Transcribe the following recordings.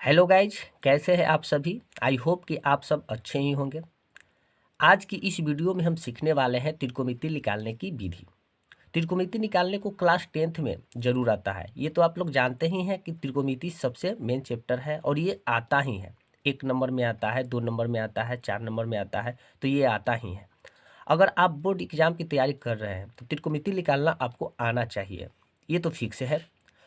Hello guys, कैसे हैं आप सभी। आई होप कि आप सब अच्छे ही होंगे। आज की इस वीडियो में हम सीखने वाले हैं त्रिकोणमिति निकालने की विधि। त्रिकोणमिति निकालने को क्लास 10th में जरूर आता है। ये तो आप लोग जानते ही हैं कि त्रिकोणमिति सबसे मेन चैप्टर है और ये आता ही है। 1 नंबर में आता है, 2 नंबर में आता है, 4 नंबर में आता है, तो ये आता ही है। अगर आप बोर्ड एग्जाम की तैयारी कर रहे हैं तो त्रिकोणमिति निकालना आपको आना चाहिए, ये तो फिक्स है।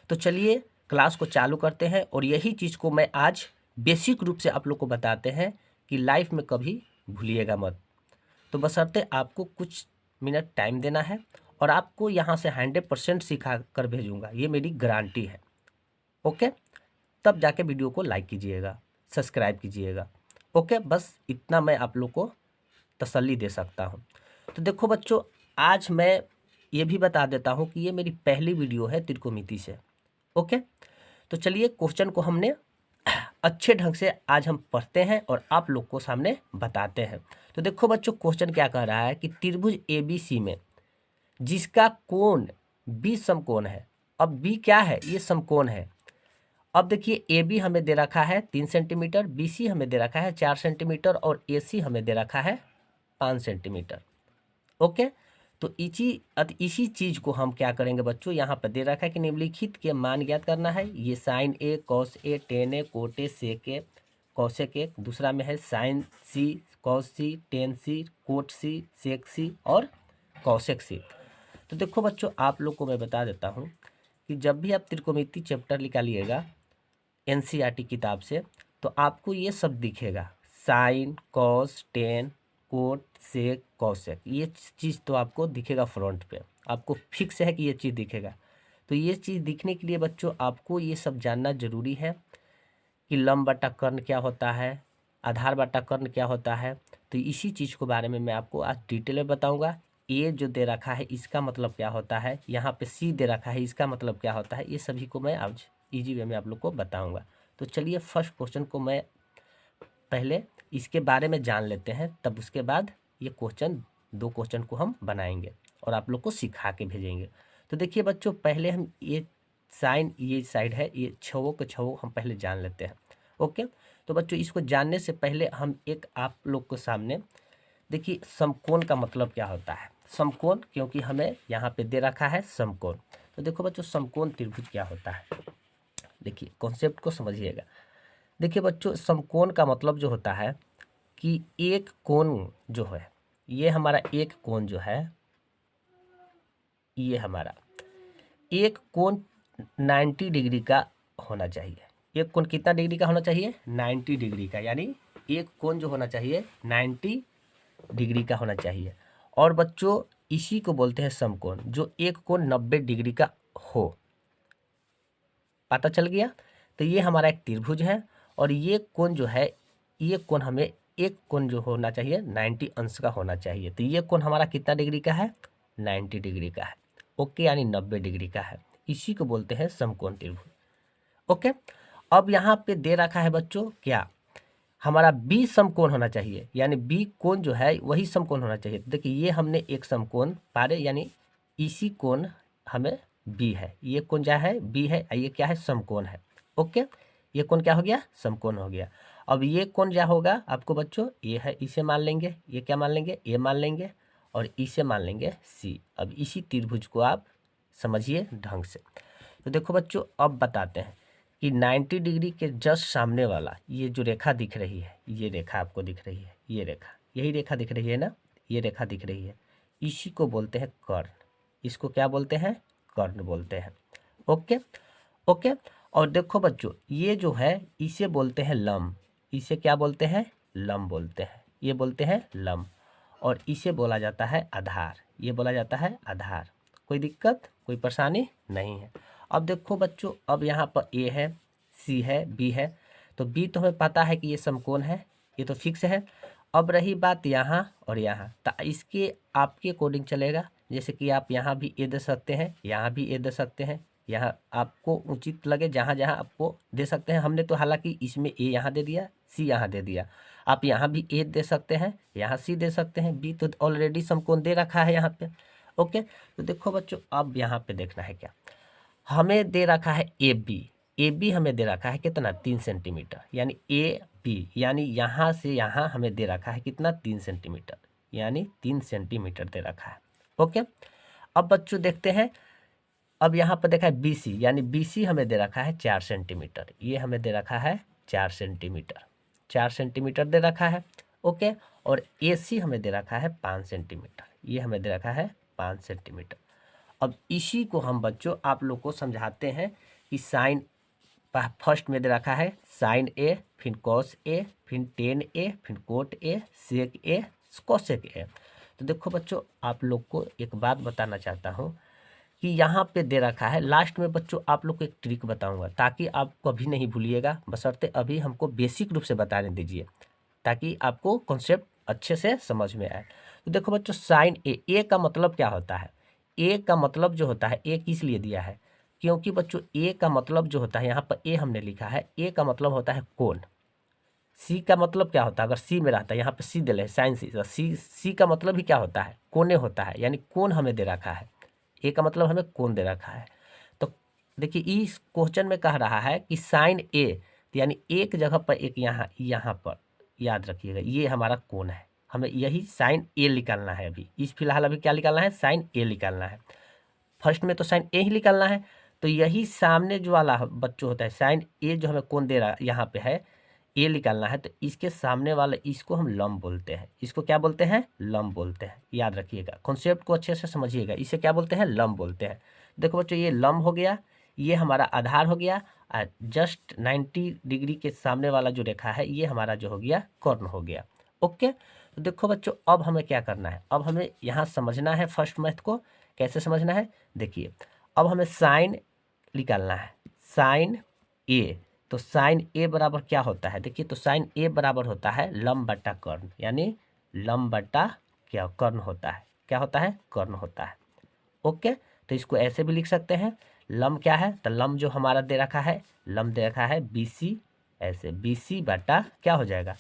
तो चलिए क्लास को चालू करते हैं और यही चीज़ को मैं आज बेसिक रूप से आप लोग को बताते हैं कि लाइफ में कभी भूलिएगा मत। तो बशर्ते आपको कुछ मिनट टाइम देना है और आपको यहाँ से 100% सिखा कर भेजूँगा, ये मेरी गारंटी है। ओके, तब जाके वीडियो को लाइक कीजिएगा, सब्सक्राइब कीजिएगा। ओके, बस इतना मैं आप लोग को तसल्ली दे सकता हूँ। तो देखो बच्चों, आज मैं ये भी बता देता हूँ कि ये मेरी पहली वीडियो है त्रिकोणमिति से। ओके, तो चलिए क्वेश्चन को हमने अच्छे ढंग से आज हम पढ़ते हैं और आप लोग को सामने बताते हैं। तो देखो बच्चों, क्वेश्चन क्या कह रहा है कि त्रिभुज ABC में जिसका कोण B समकोण है। अब B क्या है? ये समकोण है। अब देखिए, AB हमें दे रखा है 3 सेंटीमीटर, BC हमें दे रखा है 4 सेंटीमीटर और AC हमें दे रखा है 5 सेंटीमीटर। ओके, तो इसी चीज़ को हम क्या करेंगे बच्चों, यहाँ पर दे रखा है कि निम्नलिखित के मान ज्ञात करना है। ये sine A, cos A, tan A, cot A, sec A, cosec A। दूसरा में है sine C, cos C, tan C, cot C, sec C और कॉसेक C। तो देखो बच्चों, आप लोग को मैं बता देता हूँ कि जब भी आप त्रिकोणमिति चैप्टर निकालिएगा NCERT किताब से, तो आपको ये सब दिखेगा। साइन, कॉस, टेन, कोट, सेक, कॉसेक, ये चीज़ तो आपको दिखेगा फ्रंट पे। आपको फिक्स है कि ये चीज़ दिखेगा। तो ये चीज़ दिखने के लिए बच्चों आपको ये सब जानना जरूरी है कि लंब बटा कर्ण क्या होता है, आधार बटा कर्ण क्या होता है। तो इसी चीज़ के बारे में मैं आपको आज डिटेल में बताऊंगा। ए जो दे रखा है इसका मतलब क्या होता है, यहाँ पे C दे रखा है इसका मतलब क्या होता है, ये सभी को मैं आज इजी वे में आप लोग को बताऊंगा। तो चलिए फर्स्ट क्वेश्चन को मैं पहले इसके बारे में जान लेते हैं, तब उसके बाद ये दो क्वेश्चन को हम बनाएंगे और आप लोग को सिखा के भेजेंगे। तो देखिए बच्चों, पहले हम ये साइन, ये साइड है, ये छवो के छवो हम पहले जान लेते हैं। ओके, तो बच्चों इसको जानने से पहले हम एक आप लोग को सामने देखिए समकोण का मतलब क्या होता है। समकोण, क्योंकि हमें यहाँ पे दे रखा है समकोण। तो देखो बच्चों, समकोण त्रिभुज क्या होता है, देखिए कॉन्सेप्ट को समझिएगा। देखिए बच्चों, समकोण का मतलब जो होता है कि एक कोण जो है, ये हमारा एक कोण जो है, ये हमारा एक कोण 90 डिग्री का होना चाहिए। एक कोण कितना डिग्री का होना चाहिए? 90 डिग्री का, यानी एक कोण जो होना चाहिए 90 डिग्री का होना चाहिए। और बच्चों इसी को बोलते हैं समकोण, जो एक कोण 90 डिग्री का हो। पता चल गया? तो ये हमारा एक त्रिभुज है और ये कोण जो है, ये कोण हमें एक कोण जो होना चाहिए 90 अंश का होना चाहिए। तो ये कोण हमारा कितना डिग्री का है? 90 डिग्री का है। ओके, यानी 90 डिग्री का है। इसी को बोलते हैं समकोण त्रिभुज। ओके, अब यहाँ पे दे रखा है बच्चों क्या, हमारा बी समकोण होना चाहिए, यानी बी कोण जो है वही समकोण होना चाहिए। देखिए ये हमने एक समकोण पारे, यानी इसी कोण हमें बी है, ये कोण क्या है? बी है, ये क्या है? समकोण है। ओके, ये कोण क्या हो गया? समकोण हो गया। अब ये कोण क्या होगा आपको बच्चों? ये है, इसे मान लेंगे, ये क्या मान लेंगे? ए मान लेंगे और इसे मान लेंगे सी। अब इसी त्रिभुज को आप समझिए ढंग से। तो देखो बच्चों, अब बताते हैं कि 90 डिग्री के जस्ट सामने वाला ये जो रेखा दिख रही है, ये रेखा आपको दिख रही है, ये रेखा, यही रेखा दिख रही है ना, ये रेखा दिख रही है, इसी को बोलते हैं कर्ण। इसको क्या बोलते हैं? कर्ण बोलते हैं। ओके ओके, और देखो बच्चों, ये जो है इसे बोलते हैं लंब। इसे क्या बोलते हैं? लंब बोलते हैं। ये बोलते हैं लंब, और इसे बोला जाता है आधार। ये बोला जाता है आधार। कोई दिक्कत, कोई परेशानी नहीं है। अब देखो बच्चों, अब यहाँ पर ए है, सी है, बी है। तो बी तो हमें पता है कि ये समकोण है, ये तो फिक्स है। अब रही बात यहाँ और यहाँ, तो इसके आपके अकॉर्डिंग चलेगा। जैसे कि आप यहाँ भी ए दे सकते हैं, यहाँ भी ए दे सकते हैं, यहाँ आपको उचित लगे जहाँ जहाँ आपको दे सकते हैं। हमने तो हालांकि इसमें ए यहाँ दे दिया, सी यहाँ दे दिया। आप यहाँ भी ए दे सकते हैं, यहाँ सी दे सकते हैं, बी तो ऑलरेडी समकोण दे रखा है यहाँ पे। ओके, तो देखो बच्चों, अब यहाँ पे देखना है क्या, हमें दे रखा है ए बी। ए बी हमें दे रखा है कितना 3 सेंटीमीटर, यानी ए बी यानी यहाँ से यहाँ हमें दे रखा है कितना 3 सेंटीमीटर, यानी 3 सेंटीमीटर दे रखा है। ओके, अब बच्चों देखते हैं, अब यहाँ पर देखा है बी सी, यानी बी सी हमें दे रखा है 4 सेंटीमीटर, ये हमें दे रखा है 4 सेंटीमीटर, 4 सेंटीमीटर दे रखा है। ओके, और ए सी हमें दे रखा है 5 सेंटीमीटर, ये हमें दे रखा है 5 सेंटीमीटर। अब इसी को हम बच्चों आप लोग को समझाते हैं कि साइन, फर्स्ट में दे रखा है साइन ए, फिर कॉस ए, फिर टेन ए, फिर cot A, sec A, cosec ए। तो देखो बच्चों, आप लोग को एक बात बताना चाहता हूँ कि यहाँ पे दे रखा है, लास्ट में बच्चों आप लोग को एक ट्रिक बताऊंगा ताकि आप कभी नहीं भूलिएगा, बशर्ते अभी हमको बेसिक रूप से बताने दीजिए ताकि आपको कॉन्सेप्ट अच्छे से समझ में आए। तो देखो बच्चों, साइन ए का मतलब क्या होता है? ए का मतलब जो होता है, ए किस लिए दिया है? क्योंकि बच्चों ए का मतलब जो होता है, यहाँ पर ए हमने लिखा है, ए का मतलब होता है कोण। सी का मतलब क्या होता है? अगर सी में रहता है, यहाँ पे सी दे रहे साइन सी, तो सी का मतलब भी क्या होता है? कोने होता है, यानी कोण हमें दे रखा है। ए का मतलब हमें कोण दे रखा है। तो देखिए इस क्वेश्चन में कह रहा है कि साइन ए, यानी एक जगह पर एक यहाँ पर याद रखिएगा, ये हमारा कोण है, हमें यही साइन ए निकालना है। अभी इस फिलहाल अभी क्या निकालना है? साइन ए निकालना है। फर्स्ट में तो साइन ए ही निकालना है, तो यही सामने जो वाला बच्चों होता है साइन ए, जो हमें कोण दे रहा यहाँ पे है, ए निकालना है, तो इसके सामने वाला इसको हम लंब बोलते हैं। इसको क्या बोलते हैं? लंब बोलते हैं। याद रखिएगा, कॉन्सेप्ट को अच्छे से समझिएगा, इसे क्या बोलते हैं? लंब बोलते हैं। देखो बच्चों, ये लंब हो गया, ये हमारा आधार हो गया, और जस्ट 90 डिग्री के सामने वाला जो रेखा है, ये हमारा जो हो गया कर्ण हो गया। ओके, तो देखो बच्चों, अब हमें क्या करना है? अब हमें यहाँ समझना है फर्स्ट मैथ को। कैसे समझना है? देखिए, अब हमें साइन निकालना है, साइन ए। तो साइन ए बराबर क्या होता है? देखिए, तो साइन ए बराबर होता है लंब बटा कर्ण, यानी लंब बटा क्या कर्ण होता है? क्या होता है? कर्ण होता है। ओके, तो इसको ऐसे भी लिख सकते हैं, लंब क्या है? तो लंब जो हमारा दे रखा है, लंब दे रखा है बी सी, ऐसे बी सी बटा क्या हो जाएगा?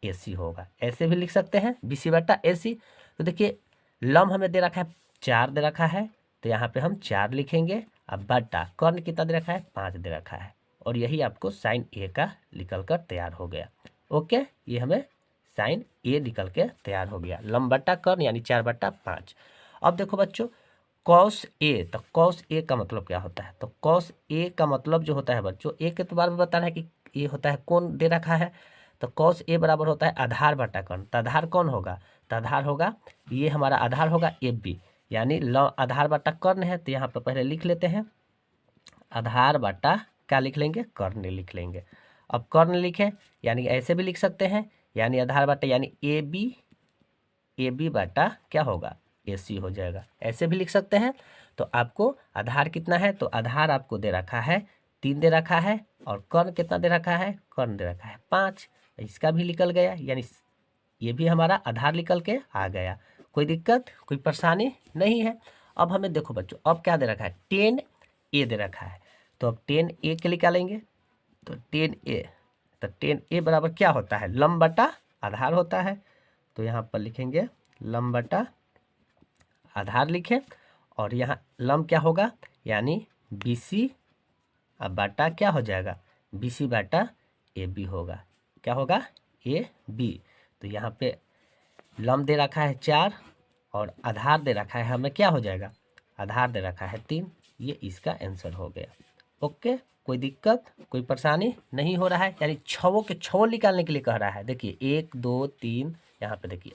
ए सी होगा। ऐसे भी लिख सकते हैं बी सी बटा ए सी। तो देखिए, लंब हमें दे रखा है 4 दे रखा है, तो यहाँ पे हम 4 लिखेंगे। अब बटा कर्ण कितना दे रखा है? 5 दे रखा है, और यही आपको साइन ए का निकल कर तैयार हो गया। ओके, ये हमें साइन ए निकल के तैयार हो गया, लंब बटा कर्ण यानी 4 बटा 5। अब देखो बच्चों, कॉस ए, तो कॉस ए का मतलब क्या होता है? तो कॉस ए का मतलब जो होता है बच्चों, ए के तो बार में बता रहा है कि ये होता है कोण दे रखा है, तो कॉस ए बराबर होता है आधार बटा कर्ण। तो आधार कौन होगा? तो आधार होगा, ये हमारा आधार होगा ए बी, यानी आधार बटा कर्ण है, तो यहाँ पर पहले लिख लेते हैं आधार बटा क्या लिख लेंगे? कर्ण लिख लेंगे। अब कर्ण लिखें, यानी ऐसे भी लिख सकते हैं, यानी आधार बटा यानी ए बी बटा क्या होगा? ए सी हो जाएगा। ऐसे भी लिख सकते हैं। तो आपको आधार कितना है? तो आधार आपको दे रखा है 3 दे रखा है, और कर्ण कितना दे रखा है? कर्ण दे रखा है 5। इसका भी निकल गया, यानी ये भी हमारा आधार निकल के आ गया। कोई दिक्कत, कोई परेशानी नहीं है। अब हमें देखो बच्चों, अब क्या दे रखा है? 10 ए दे रखा है, तो अब 10 ए के निकालेंगे। तो 10 ए, तो 10 ए बराबर क्या होता है? लंब बटा आधार होता है। तो यहाँ पर लिखेंगे लंब बटा आधार लिखें, और यहाँ लंब क्या होगा? यानी बी सी बटा क्या हो जाएगा? बी सी बटा ए बी होगा। क्या होगा? A B. तो यहाँ पे लंब दे रखा है 4, और आधार दे रखा है हमें क्या हो जाएगा? आधार दे रखा है 3। ये इसका आंसर हो गया। ओके, कोई दिक्कत, कोई परेशानी नहीं हो रहा है? यानी छवों के छवों निकालने के लिए कह रहा है। देखिए 1 2 3, यहाँ पे देखिए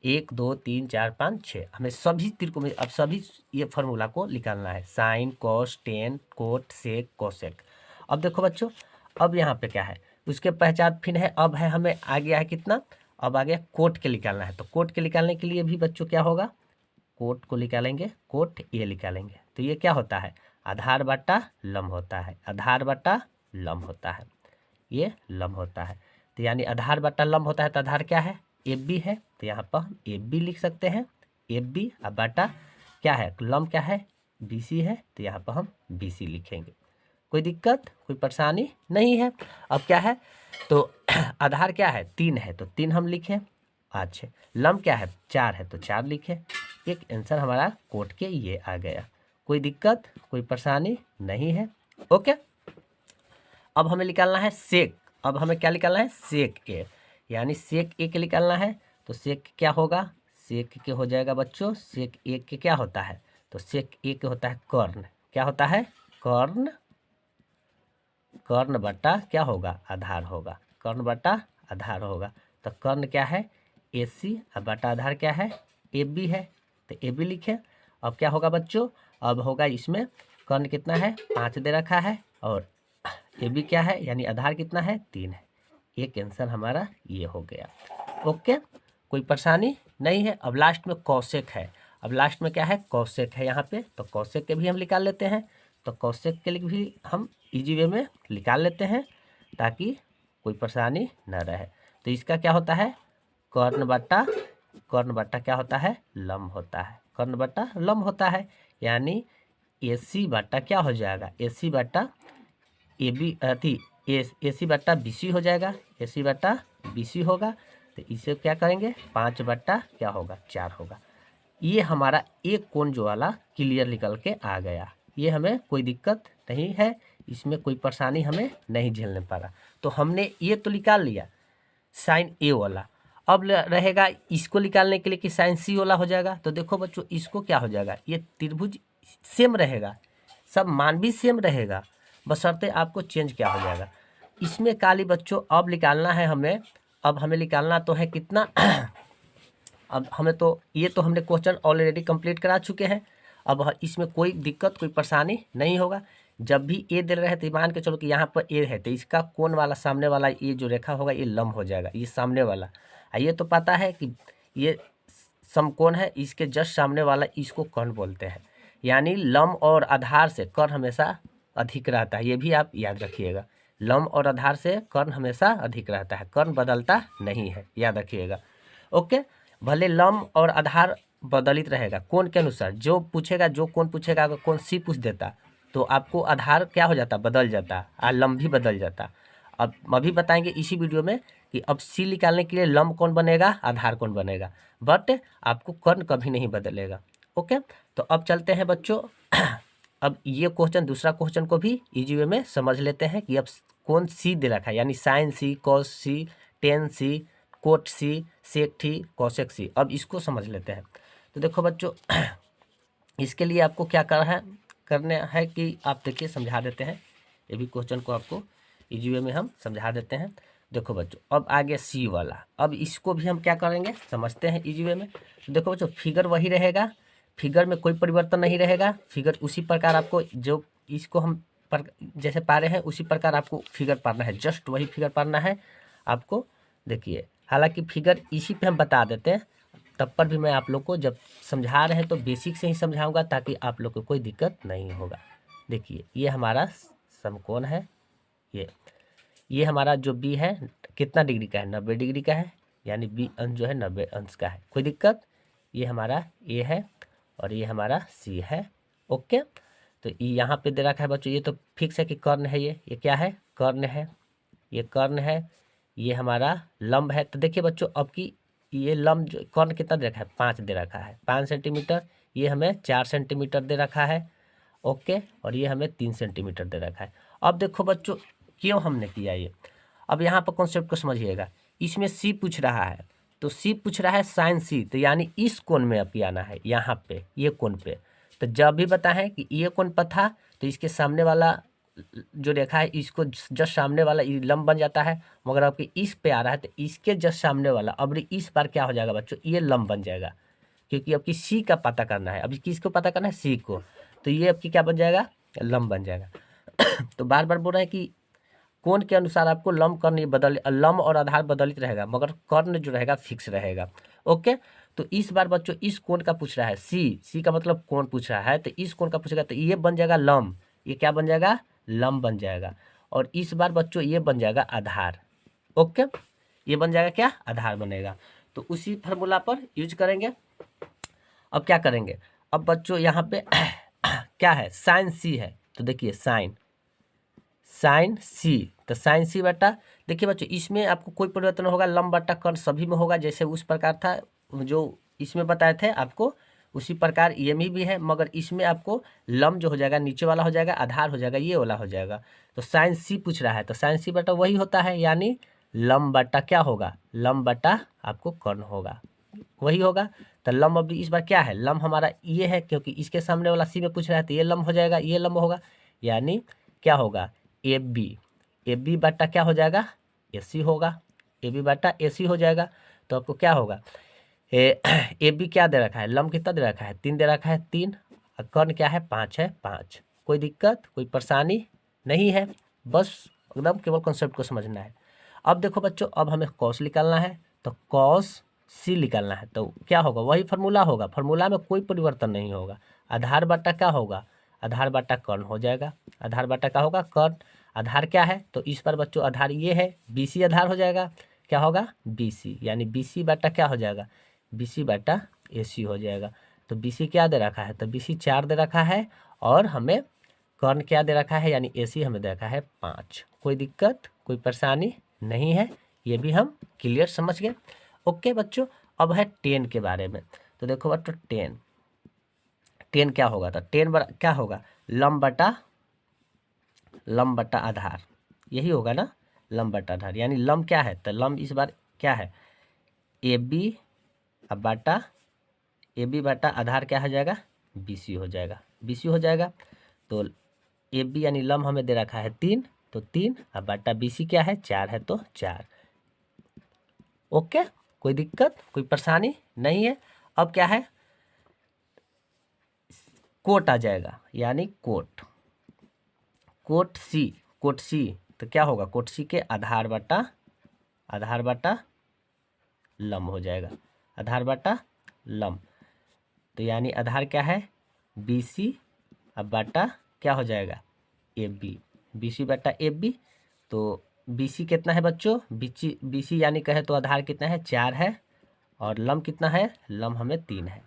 1 2 3 4 5 6, हमें सभी त्रिकोण, अब सभी ये फार्मूला को निकालना है, sine cos tan cot sec cosec. अब देखो बच्चों, अब यहाँ पे क्या है? उसके पहचान फिर है, अब है हमें आ गया है कितना? अब आ गया कोट के निकालना है। तो कोट के निकालने के लिए भी बच्चों क्या होगा? कोट को निकालेंगे, कोट ए निकालेंगे। तो ये क्या होता है? आधार बटा लंब होता है, आधार बटा लंब होता है, ये लंब होता है। तो यानी आधार बटा लंब होता है, तो आधार क्या है? ए बी है, तो यहाँ पर हम ए बी लिख सकते हैं, ए बी। अब बटा क्या है? लंब क्या है? बी सी है, तो यहाँ पर हम बी सी लिखेंगे। कोई दिक्कत, कोई परेशानी नहीं है? अब क्या है? तो आधार क्या है? 3 है, तो 3 हम लिखें। अच्छा, लंब क्या है? 4 है, तो 4 लिखें। एक आंसर हमारा कोट के ये आ गया। कोई दिक्कत, कोई परेशानी नहीं है? ओके, अब हमें निकालना है सेक, अब हमें क्या निकालना है सेक ए, यानी सेक ए के निकालना है। तो सेक क्या होगा, सेक के हो जाएगा बच्चों, सेक ए के क्या होता है, तो सेक ए के होता है कर्ण, क्या होता है कर्ण, कर्ण बटा क्या होगा आधार होगा, कर्ण बटा आधार होगा। तो कर्ण क्या है ए सी, और बटा आधार क्या है ए बी है, तो ए बी लिखे। अब क्या होगा बच्चों, अब होगा इसमें कर्ण कितना है 5 दे रखा है, और ए बी क्या है यानी आधार कितना है 3 है। एक आंसर हमारा ये हो गया। ओके, कोई परेशानी नहीं है। अब लास्ट में कौशिक है, अब लास्ट में क्या है कौशिक है यहाँ पे, तो कौशिक के भी हम निकाल लेते हैं। तो कौशिक के लिए भी हम इजी वे में निकाल लेते हैं ताकि कोई परेशानी न रहे। तो इसका क्या होता है कर्ण बट्टा क्या होता है लंब होता है, कर्ण बट्टा लंब होता है, यानी ए सी बट्टा क्या हो जाएगा ए सी बट्टा ए बी अति ए सी बट्टा बी सी हो जाएगा, ए सी बट्टा बी सी होगा। तो इसे क्या करेंगे 5 बट्टा क्या होगा 4 होगा। ये हमारा एक कोण जो वाला क्लियर निकल के आ गया, ये हमें कोई दिक्कत नहीं है, इसमें कोई परेशानी हमें नहीं झेलने पड़ा। तो हमने ये तो निकाल लिया साइन ए वाला। अब रहेगा इसको निकालने के लिए कि साइन सी वाला हो जाएगा। तो देखो बच्चों इसको क्या हो जाएगा, ये त्रिभुज सेम रहेगा, सब मान भी सेम रहेगा, बशर्ते आपको चेंज क्या हो जाएगा इसमें काली बच्चों। अब निकालना है हमें, अब हमें निकालना तो है कितना अब हमें तो ये तो हमने क्वेश्चन ऑलरेडी कंप्लीट करा चुके हैं। अब इसमें कोई दिक्कत कोई परेशानी नहीं होगा। जब भी ए दे रहे हैं तो मान के चलो कि यहाँ पर ए है, तो इसका कोण वाला सामने वाला ये जो रेखा होगा ये लंब हो जाएगा, ये सामने वाला। ये तो पता है कि ये समकोण है, इसके जस्ट सामने वाला इसको कर्ण बोलते हैं, यानी लंब और आधार से कर्ण हमेशा अधिक रहता है, ये भी आप याद रखिएगा। लंब और आधार से कर्ण हमेशा अधिक रहता है, कर्ण बदलता नहीं है, याद रखिएगा। ओके, भले लंब और आधार बदलित रहेगा कोण के अनुसार, जो पूछेगा जो कोण पूछेगा, अगर कोण सी पूछ देता तो आपको आधार क्या हो जाता बदल जाता और लंब भी बदल जाता। अब अभी बताएंगे इसी वीडियो में कि अब सी निकालने के लिए लंब कौन बनेगा आधार कौन बनेगा, बट आपको कर्ण कभी नहीं बदलेगा। ओके, तो अब चलते हैं बच्चों अब ये क्वेश्चन दूसरा क्वेश्चन को भी इजी वे में समझ लेते हैं कि अब कौन सी दे रखा है, यानी साइन सी, कॉस सी, टेन सी, कोट सी, सेक टी, कॉसेक सी। अब इसको समझ लेते हैं। तो देखो बच्चों इसके लिए आपको क्या करना है कि आप देखिए समझा देते हैं, ये भी क्वेश्चन को आपको इजी वे में हम समझा देते हैं। देखो बच्चों अब आ गया सी वाला, अब इसको भी हम क्या करेंगे समझते हैं इजी वे में। तो देखो बच्चों फिगर वही रहेगा, फिगर में कोई परिवर्तन नहीं रहेगा, फिगर उसी प्रकार आपको जो इसको हम जैसे पा रहे हैं उसी प्रकार आपको फिगर पढ़ना है, जस्ट वही फिगर पढ़ना है आपको। देखिए हालांकि फिगर इसी पे हम बता देते हैं, तब पर भी मैं आप लोग को जब समझा रहे हैं तो बेसिक से ही समझाऊंगा ताकि आप लोग को कोई दिक्कत नहीं होगा। देखिए ये हमारा समकोण है, ये हमारा जो बी है कितना डिग्री का है 90 डिग्री का है, यानी बी अंश जो है 90 अंश का है, कोई दिक्कत। ये हमारा ए है और ये हमारा सी है। ओके, तो यहाँ पे दे रखा है बच्चों, ये तो फिक्स है कि कर्ण है, ये क्या है कर्ण है, ये कर्ण है, ये हमारा लंब है। तो देखिए बच्चों अब की ये लंब जो कर्ण कितना दे रखा है 5 दे रखा है, 5 सेंटीमीटर, ये हमें 4 सेंटीमीटर दे रखा है। ओके, और ये हमें 3 सेंटीमीटर दे रखा है। अब देखो बच्चों क्यों हमने किया ये, अब यहाँ पर कॉन्सेप्ट को समझिएगा। इसमें सी पूछ रहा है, तो सी पूछ रहा है साइन सी, तो यानी इस कोण में अब आना है, यहाँ पे ये कोण पे। तो जब भी बताएं कि ये कोण पर था तो इसके सामने वाला जो रेखा है इसको जस्ट सामने वाला लंब बन जाता है, मगर आपके इस पे आ रहा है तो इसके जस्ट सामने वाला अब इस बार क्या हो जाएगा बच्चों ये लंब बन जाएगा, क्योंकि अब की सी का पता करना है, अभी किसको पता करना है सी को, तो ये अब की क्या बन जाएगा लंब बन जाएगा। तो बार बार बोल रहे हैं कि कोण के अनुसार आपको लंब कर्ण बदल लंब और आधार बदलित रहेगा, मगर कर्ण जो रहेगा फिक्स रहेगा। ओके, तो इस बार बच्चों इस कोण का पूछ रहा है, सी का मतलब कोण पूछ रहा है, तो इस कोण का पूछेगा तो ये बन जाएगा लंब, ये क्या बन जाएगा लंब बन जाएगा, और इस बार बच्चों ये बन जाएगा आधार। ओके, ये बन जाएगा क्या आधार बनेगा, तो उसी फार्मूला पर यूज करेंगे। अब क्या करेंगे, अब बच्चों यहाँ पे क्या है साइन सी है, तो देखिए साइन सी, तो साइन सी बटा, देखिए बच्चों इसमें आपको कोई परिवर्तन होगा, लंब बटा कर्ण सभी में होगा, जैसे उस प्रकार था जो इसमें बताए थे आपको उसी प्रकार ये भी है, मगर इसमें आपको लम जो हो जाएगा नीचे वाला हो जाएगा, आधार हो जाएगा ये वाला हो जाएगा। तो साइन सी पूछ रहा है, तो साइन सी बटा वही होता है, यानी लम बटा क्या होगा, लम बटा आपको कर्ण होगा, वही होगा। तो लम अब इस बार क्या है, लम हमारा ये है, क्योंकि इसके सामने वाला सी में पूछ रहा है, तो ये लम हो जाएगा, ये लम होगा, यानी क्या होगा, ए बी बटा क्या हो जाएगा, ए सी होगा, ए बी बटा ए सी हो जाएगा। तो आपको क्या होगा, ए बी क्या दे रखा है, लम कितना दे रखा है, 3 दे रखा है, 3, और कर्ण क्या है, 5 है, 5। कोई दिक्कत कोई परेशानी नहीं है, बस एकदम केवल कॉन्सेप्ट को समझना है। अब देखो बच्चों, अब हमें कॉस निकालना है, तो कॉस सी निकालना है, तो क्या होगा, वही फार्मूला होगा, फार्मूला में कोई परिवर्तन नहीं होगा। आधार बटा क्या होगा, आधार बटा कर्ण हो जाएगा, आधार बटा क्या होगा, कर्ण। आधार क्या है, तो इस पर बच्चों आधार ये है, बी सी आधार हो जाएगा, क्या होगा, बी सी, यानी बी सी बटा क्या हो जाएगा, बी सी बटा ए सी हो जाएगा। तो बी सी क्या दे रखा है, तो बी सी 4 दे रखा है, और हमें कर्ण क्या दे रखा है, यानी ए सी हमें दे रखा है 5। कोई दिक्कत कोई परेशानी नहीं है, ये भी हम क्लियर समझ गए। ओके बच्चों, अब है 10 के बारे में। तो देखो बच्चों 10 क्या होगा, तो 10 क्या होगा, लम बटा आधार, यही होगा ना, लम बटा आधार, यानी लम क्या है, तो लम इस बार क्या है, ए बी बटा आधार क्या हो जाएगा, बी सी हो जाएगा, बी सी हो जाएगा। तो ए बी यानी लम हमें दे रखा है 3, तो 3 अब बटा बी सी क्या है, 4 है, तो 4। ओके, कोई दिक्कत कोई परेशानी नहीं है। अब क्या है, कोट आ जाएगा, यानी कोट सी, तो क्या होगा, कोट सी के आधार बटा लम हो जाएगा, आधार बटा लम। तो यानी आधार क्या है, बी सी, अब बटा क्या हो जाएगा, ए बी सी बटा ए बी। तो बी सी कितना है बच्चों, बी सी यानी कहे तो आधार कितना है, 4 है, और लम कितना है, लम हमें 3 है।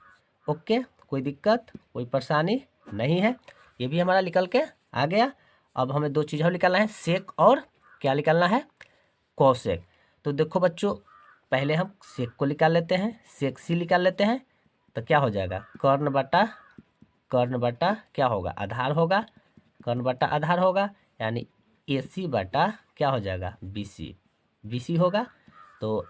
ओके, कोई दिक्कत कोई परेशानी नहीं है, ये भी हमारा निकल के आ गया। अब हमें 2 चीज़ और निकालना है, सेक और क्या निकालना है, कोसेक। तो देखो बच्चों, पहले हम सेक को निकाल लेते हैं, सेक सी निकाल लेते हैं, तो क्या हो जाएगा, कर्ण बटा क्या होगा, आधार होगा, कर्ण बटा आधार होगा, यानी ए सी बटा क्या हो जाएगा, बी सी होगा। तो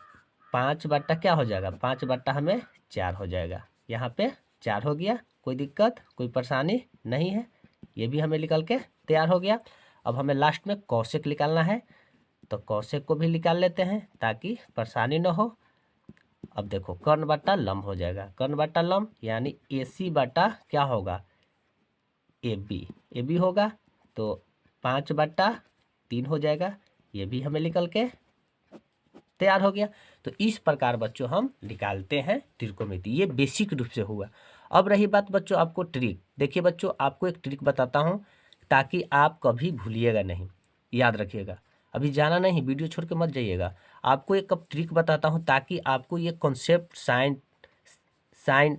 5 बटा क्या हो जाएगा, 5 बटा हमें 4 हो जाएगा, यहाँ पे 4 हो गया, कोई दिक्कत कोई परेशानी नहीं है, ये भी हमें निकल के तैयार हो गया। अब हमें लास्ट में कौशिक निकालना है, तो कौशिक को भी निकाल लेते हैं ताकि परेशानी न हो। अब देखो कर्ण बटा लम हो जाएगा, कर्ण बटा लम, यानी ए सी बटा क्या होगा, ए बी होगा। तो 5 बटा 3 हो जाएगा, ये भी हमें निकल के तैयार हो गया। तो इस प्रकार बच्चों हम निकालते हैं त्रिकोणमिति, ये बेसिक रूप से हुआ। अब रही बात बच्चों आपको ट्रिक, देखिए बच्चों आपको एक ट्रिक बताता हूँ ताकि आप कभी भूलिएगा नहीं, याद रखिएगा, अभी जाना नहीं, वीडियो छोड़ के मत जाइएगा। आपको एक अब ट्रिक बताता हूँ ताकि आपको ये कॉन्सेप्ट साइन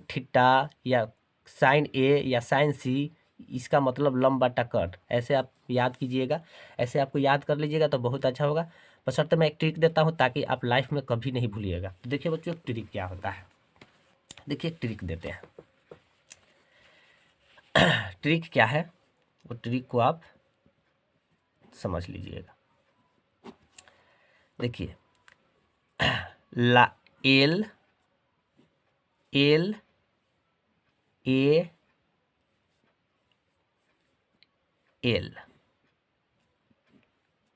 थीटा या साइन ए या साइन सी, इसका मतलब लंब बटा कर्ण, ऐसे आप याद कीजिएगा, ऐसे आपको याद कर लीजिएगा तो बहुत अच्छा होगा। बशर्ते मैं एक ट्रिक देता हूँ ताकि आप लाइफ में कभी नहीं भूलिएगा। देखिए बच्चों एक ट्रिक क्या होता है, देखिए एक ट्रिक देते हैं। ट्रिक क्या है, वो ट्रिक को आप समझ लीजिएगा। देखिए ला एल ए एल,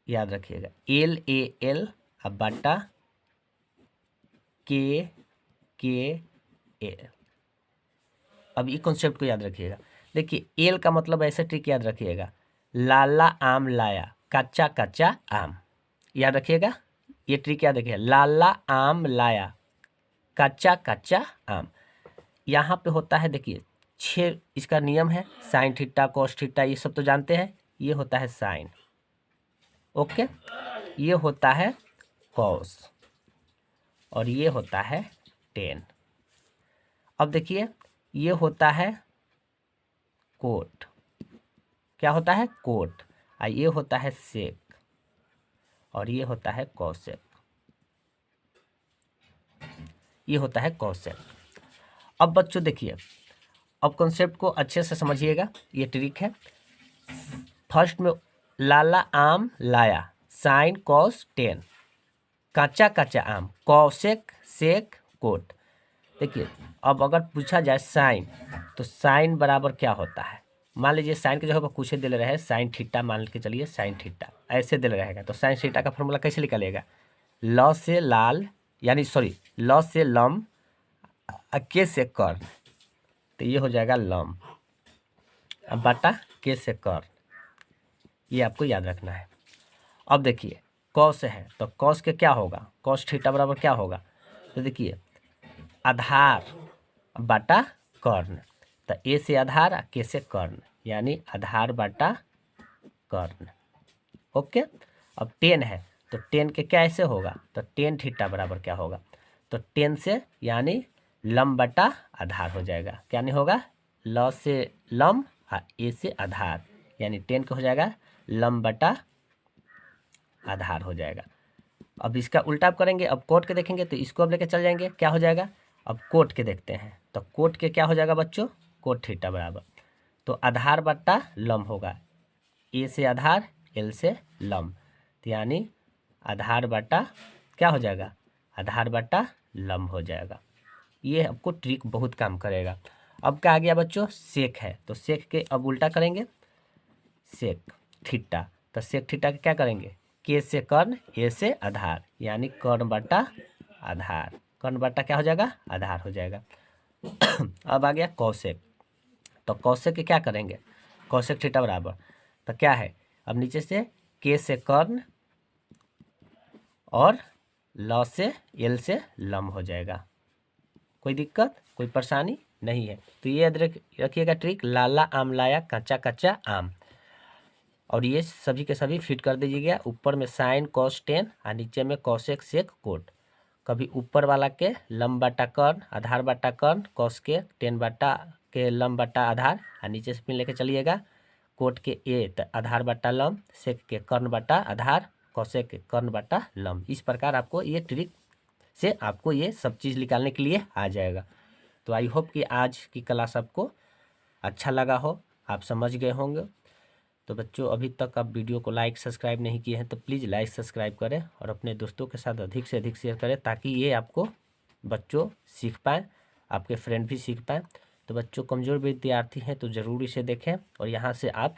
याद रखिएगा, एल ए एल अब बटा के ए। अब ये कॉन्सेप्ट को याद रखिएगा। देखिए एल का मतलब ऐसे ट्रिक याद रखिएगा, लाला आम लाया, कच्चा कच्चा आम, याद रखिएगा, ये ट्रिक याद रखिएगा, लाला आम लाया, कच्चा कच्चा आम। यहाँ पे होता है देखिए 6, इसका नियम है, साइन थीटा कॉस थीटा ये सब तो जानते हैं, ये होता है साइन, ओके, ये होता है कॉस, और ये होता है टेन। अब देखिए ये होता है कोट, क्या होता है कोट, और ये होता है सेक, और ये होता है कॉसेक, ये होता है कॉसेक। अब बच्चों देखिए अब कॉन्सेप्ट को अच्छे से समझिएगा, ये ट्रिक है। फर्स्ट में लाला आम लाया, साइन कॉस टेन, कच्चा कच्चा आम, कौशेक सेक कोट। देखिए अब अगर पूछा जाए साइन, तो साइन बराबर क्या होता है। मान लीजिए साइन की जगह पर कुछ दे रहे हैं, साइन थीटा मान के चलिए, साइन थीटा ऐसे दे रहेगा, तो साइन थीटा का फॉर्मूला कैसे निकलेगा, ल से लाल यानी सॉरी ल से लम, के से कर्ण, तो ये हो जाएगा लम, अब बटा के से कर्ण, ये आपको याद रखना है। अब देखिए कॉस है, तो कॉस के क्या होगा, कॉस थीटा बराबर क्या होगा, तो देखिए आधार बटा कर्ण, तो ए से आधार के से कर्ण, यानी आधार बटा कर्ण। ओके, अब टेन है, तो टेन के क्या ऐसे होगा, तो टेन थीटा बराबर क्या होगा, तो टेन से यानी लम बटा आधार हो जाएगा, क्या नहीं होगा, ल से लम और ए से आधार, यानी टेन का हो जाएगा लम बटा आधार हो जाएगा। अब इसका उल्टा आप करेंगे, अब कोट के देखेंगे तो इसको अब लेके चल जाएंगे, क्या हो जाएगा, अब कोट के देखते हैं, तो कोट के क्या हो जाएगा बच्चों, कोट थीटा बराबर, तो आधार बट्टा लम होगा, ए से आधार एल से लम, तो यानी आधार बट्टा क्या हो जाएगा, आधार बट्टा लम हो जाएगा। ये आपको ट्रिक बहुत काम करेगा। अब क्या आ गया बच्चों, सेक है, तो सेक के अब उल्टा करेंगे, सेक थीटा, तो सेक थीटा के क्या करेंगे, के से कर्ण ए से आधार, यानी कर्ण बटा आधार, कर्ण बटा क्या हो जाएगा, आधार हो जाएगा। अब आ गया कौशिक, तो कौशिक के क्या करेंगे, कौशिक थीटा बराबर, तो क्या है, अब नीचे से के से कर्ण और ल से एल से लम हो जाएगा। कोई दिक्कत कोई परेशानी नहीं है, तो ये याद रखिएगा ट्रिक, लाला आम लाया कच्चा कच्चा आम, और ये सभी के सभी फिट कर दीजिएगा। ऊपर में साइन कॉस टेन और नीचे में कॉसेक सेक कोट, कभी ऊपर वाला के लम बटा कर्ण, आधार बटा कर्ण, कॉस के टेन बटा के लम बटा आधार, और नीचे से पिन लेके चलिएगा, कोट के ए तो आधार बटा लम, सेक के कर्ण बटा आधार, कॉसेक के कर्ण बटा लम। इस प्रकार आपको ये ट्रिक से आपको ये सब चीज़ निकालने के लिए आ जाएगा। तो आई होप कि आज की क्लास आपको अच्छा लगा हो, आप समझ गए होंगे। तो बच्चों अभी तक आप वीडियो को लाइक सब्सक्राइब नहीं किए हैं तो प्लीज़ लाइक सब्सक्राइब करें और अपने दोस्तों के साथ अधिक से अधिक शेयर करें, ताकि ये आपको बच्चों सीख पाएँ, आपके फ्रेंड भी सीख पाएँ। तो बच्चों कमज़ोर विद्यार्थी हैं तो ज़रूर इसे देखें और यहाँ से आप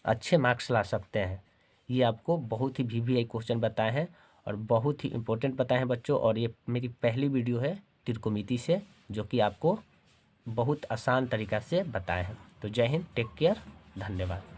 अच्छे मार्क्स ला सकते हैं। ये आपको बहुत ही VVI क्वेश्चन बताए हैं और बहुत ही इम्पोर्टेंट बताए हैं बच्चों, और ये मेरी पहली वीडियो है त्रिकोणमिति से, जो कि आपको बहुत आसान तरीक़ा से बताए हैं। तो जय हिंद, टेक केयर, धन्यवाद।